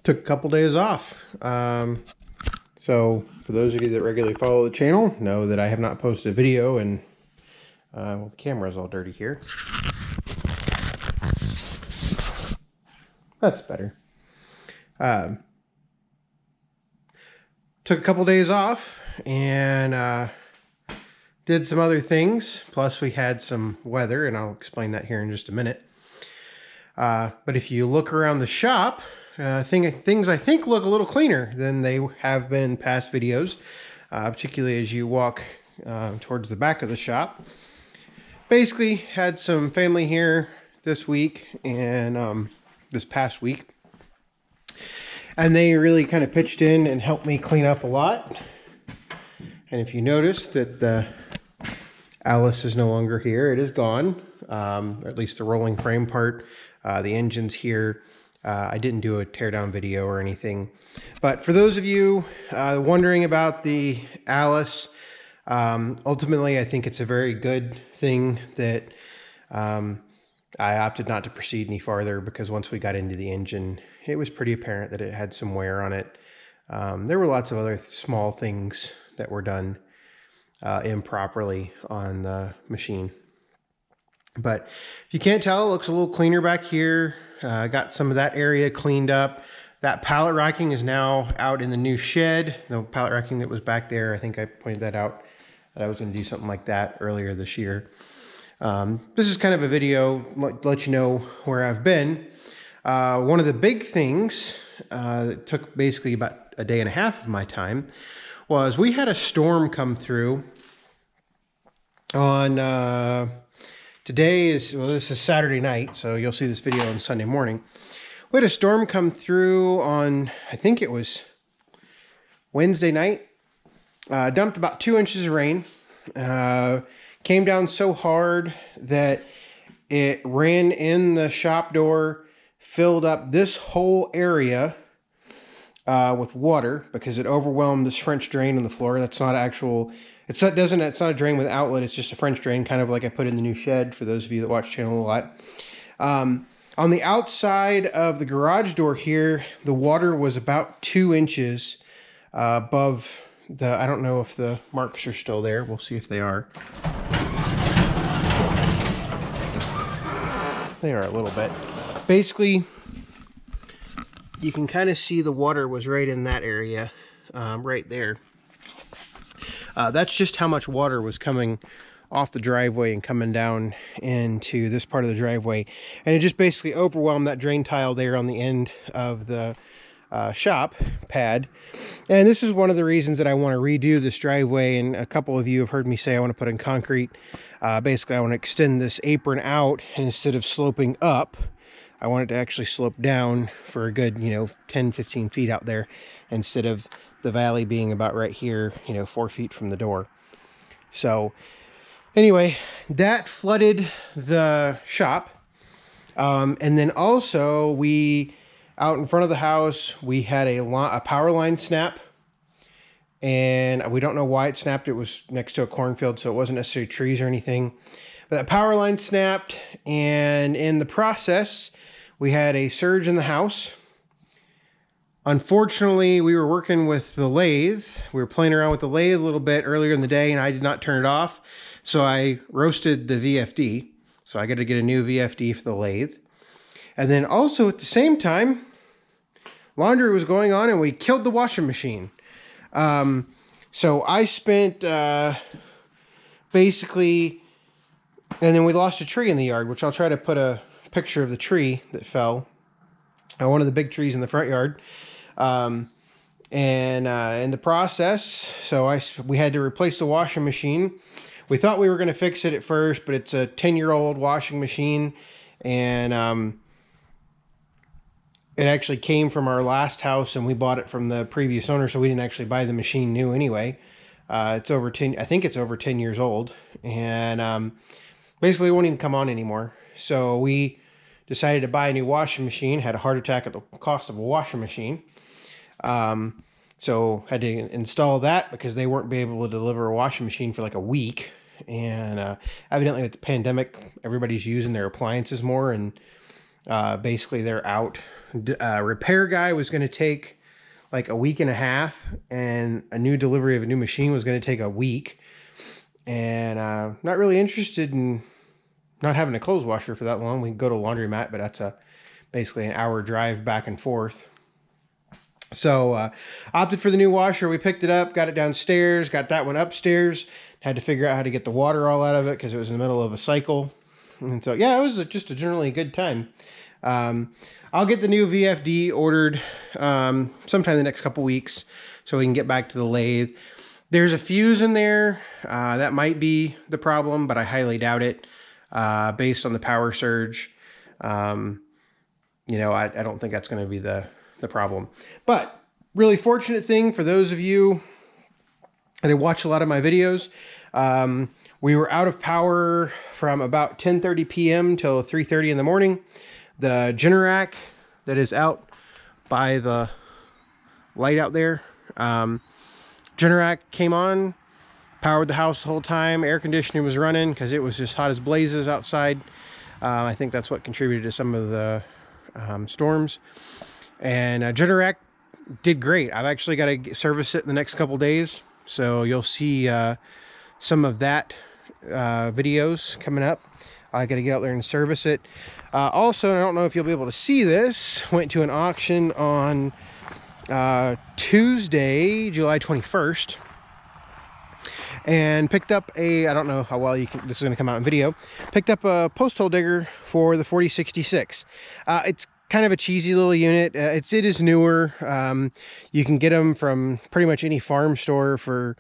Took a couple days off. So for those of you that regularly follow the channel, know that I have not posted a video, and well, the camera's all dirty here. That's better. Took a couple days off and did some other things. Plus we had some weather, and I'll explain that here in just a minute. But if you look around the shop, things I think look a little cleaner than they have been in past videos, particularly as you walk towards the back of the shop. Basically had some family here this week and this past week, and they really kind of pitched in and helped me clean up a lot. And if you notice that the Alice is no longer here, it is gone, or at least the rolling frame part. The engine's here. I didn't do a teardown video or anything. But for those of you wondering about the Alice, ultimately I think it's a very good thing that I opted not to proceed any farther, because once we got into the engine, it was pretty apparent that it had some wear on it. There were lots of other small things that were done improperly on the machine. But if you can't tell, it looks a little cleaner back here. Got some of that area cleaned up. That pallet racking is now out in the new shed. The pallet racking that was back there, I think I pointed that out, that I was going to do something like that earlier this year. This is kind of a video to let you know where I've been. One of the big things that took basically about a day and a half of my time was we had a storm come through on... this is Saturday night, so you'll see this video on Sunday morning. We had a storm come through on, I think it was Wednesday night. Dumped about 2 inches of rain. Came down so hard that it ran in the shop door, filled up this whole area with water, because it overwhelmed this French drain on the floor. That's not actual... It's not a drain with outlet. It's just a French drain, kind of like I put in the new shed, for those of you that watch the channel a lot. On the outside of the garage door here, the water was about 2 inches above the... I don't know if the marks are still there. We'll see if they are. They are a little bit. Basically, you can kind of see the water was right in that area, right there. That's just how much water was coming off the driveway and coming down into this part of the driveway. And it just basically overwhelmed that drain tile there on the end of the shop pad. And this is one of the reasons that I want to redo this driveway. And a couple of you have heard me say I want to put in concrete. Basically, I want to extend this apron out, and instead of sloping up, I want it to actually slope down for a good, 10, 15 feet out there, instead of the valley being about right here, 4 feet from the door. So anyway, that flooded the shop. And then also out in front of the house, we had a power line snap, and we don't know why it snapped. It was next to a cornfield, so it wasn't necessarily trees or anything. But that power line snapped, and in the process, we had a surge in the house. Unfortunately, we were working with the lathe. We were playing around with the lathe a little bit earlier in the day, and I did not turn it off. So I roasted the VFD. So I got to get a new VFD for the lathe. And then also at the same time, laundry was going on, and we killed the washing machine. So I spent basically... And then we lost a tree in the yard, which I'll try to put a picture of the tree that fell. One of the big trees in the front yard. In the process, so we had to replace the washing machine. We thought we were going to fix it at first, but it's a 10-year-old washing machine, and it actually came from our last house, and we bought it from the previous owner, so we didn't actually buy the machine new anyway. It's over 10, I think it's over 10 years old, and basically it won't even come on anymore. So we decided to buy a new washing machine, had a heart attack at the cost of a washing machine. So had to install that because they weren't be able to deliver a washing machine for like a week. And evidently with the pandemic, everybody's using their appliances more, and Basically, they're out. Repair guy was going to take like a week and a half, and a new delivery of a new machine was going to take a week. And not really interested in not having a clothes washer for that long. We can go to a laundromat, but that's basically an hour drive back and forth. So opted for the new washer. We picked it up, got it downstairs, got that one upstairs. Had to figure out how to get the water all out of it because it was in the middle of a cycle. And so, yeah, it was just a generally good time. I'll get the new VFD ordered sometime in the next couple weeks so we can get back to the lathe. There's a fuse in there. That might be the problem, but I highly doubt it based on the power surge. You know, I don't think that's going to be the problem. But really fortunate thing for those of you that watch a lot of my videos, we were out of power from about 10:30 p.m. till 3:30 in the morning. The Generac that is out by the light out there, Generac came on, powered the house the whole time. Air conditioning was running because it was just hot as blazes outside. I think that's what contributed to some of the storms. And Generac did great. I've actually got to service it in the next couple days, so you'll see some of that videos coming up. I got to get out there and service it. Also, I don't know if you'll be able to see this, went to an auction on Tuesday, July 21st, and picked up a, I don't know how well this is going to come out in video, picked up a post hole digger for the 4066. It's kind of a cheesy little unit. It is newer. You can get them from pretty much any farm store for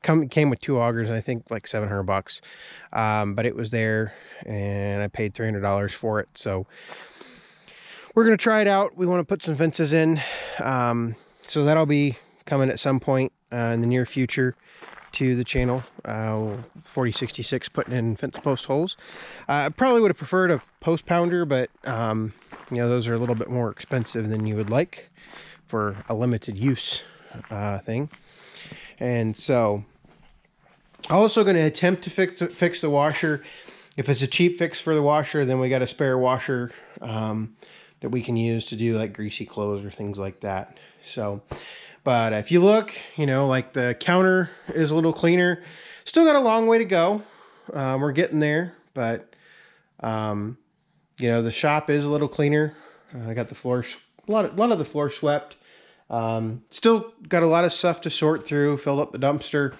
came with 2 augers, and I think like $700. But it was there, and I paid $300 for it. So we're going to try it out. We want to put some fences in. So that'll be coming at some point in the near future to the channel. 4066 putting in fence post holes. I probably would have preferred a post pounder, but you know, those are a little bit more expensive than you would like for a limited use thing. And so also going to attempt to fix the washer. If it's a cheap fix for the washer, then we got a spare washer that we can use to do like greasy clothes or things like that. So, but if you look, you know, like the counter is a little cleaner. Still got a long way to go. We're getting there, but you know, the shop is a little cleaner. I got the floor, a lot of the floor swept. Still got a lot of stuff to sort through, filled up the dumpster.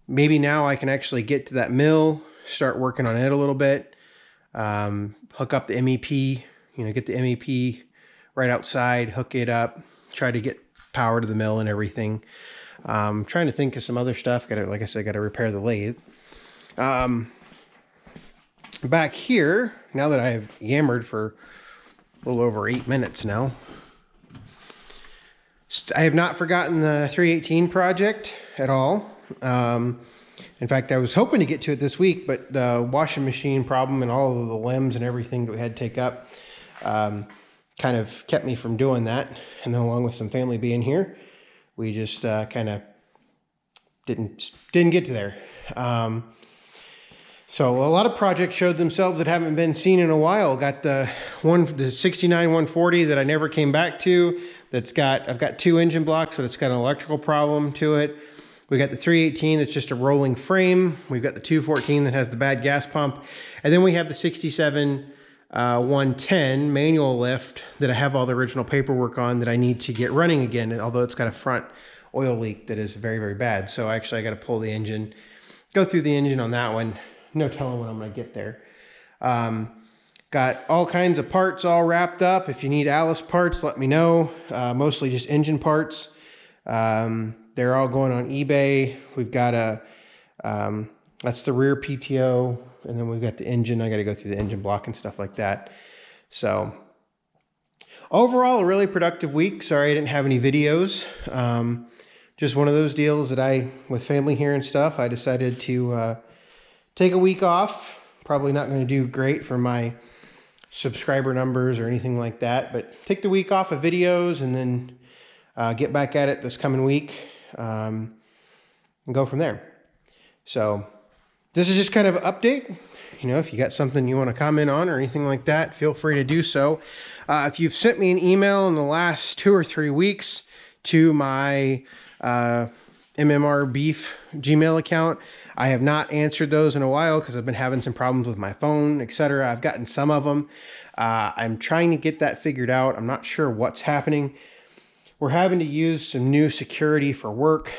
Maybe now I can actually get to that mill, start working on it a little bit, hook up the MEP, you know, get the MEP right outside, hook it up, try to get power to the mill and everything. Trying to think of some other stuff. Like I said, got to repair the lathe. Back here, now that I've yammered for a little over 8 minutes now, I have not forgotten the 318 project at all. In fact, I was hoping to get to it this week, but the washing machine problem and all of the limbs and everything that we had to take up kind of kept me from doing that. And then along with some family being here, we just kind of didn't get to there. So a lot of projects showed themselves that haven't been seen in a while. Got the 69 140 that I never came back to. I've got 2 engine blocks, but it's got an electrical problem to it. We got the 318 that's just a rolling frame. We've got the 214 that has the bad gas pump. And then we have the 67 110 manual lift that I have all the original paperwork on that I need to get running again, although it's got a front oil leak that is very, very bad. So actually I got to pull the engine, go through the engine on that one. No telling when I'm going to get there. Got all kinds of parts all wrapped up. If you need Alice parts, let me know. Mostly just engine parts. They're all going on eBay. We've got that's the rear PTO, and then we've got the engine. I got to go through the engine block and stuff like that. So overall, a really productive week. Sorry I didn't have any videos. Just one of those deals that with family here and stuff, I decided to take a week off. Probably not going to do great for my subscriber numbers or anything like that, but take the week off of videos and then get back at it this coming week and go from there. So this is just kind of an update. You know, if you got something you want to comment on or anything like that, feel free to do so. If you've sent me an email in the last 2 or 3 weeks to my MMR Beef Gmail account, I have not answered those in a while because I've been having some problems with my phone, etc. I've gotten some of them. I'm trying to get that figured out. I'm not sure what's happening. We're having to use some new security for work.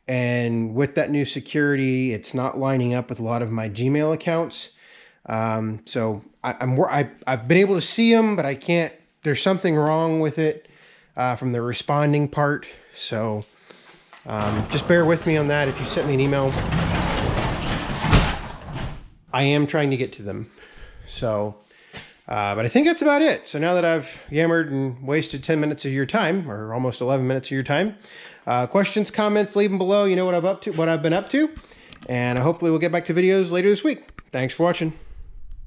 And with that new security, it's not lining up with a lot of my Gmail accounts. So I've been able to see them, but I can't. There's something wrong with it from the responding part. So just bear with me on that. If you sent me an email, I am trying to get to them. So, but I think that's about it. So now that I've yammered and wasted 10 minutes of your time, or almost 11 minutes of your time, questions, comments, leave them below. You know what I've been up to, and hopefully we'll get back to videos later this week. Thanks for watching.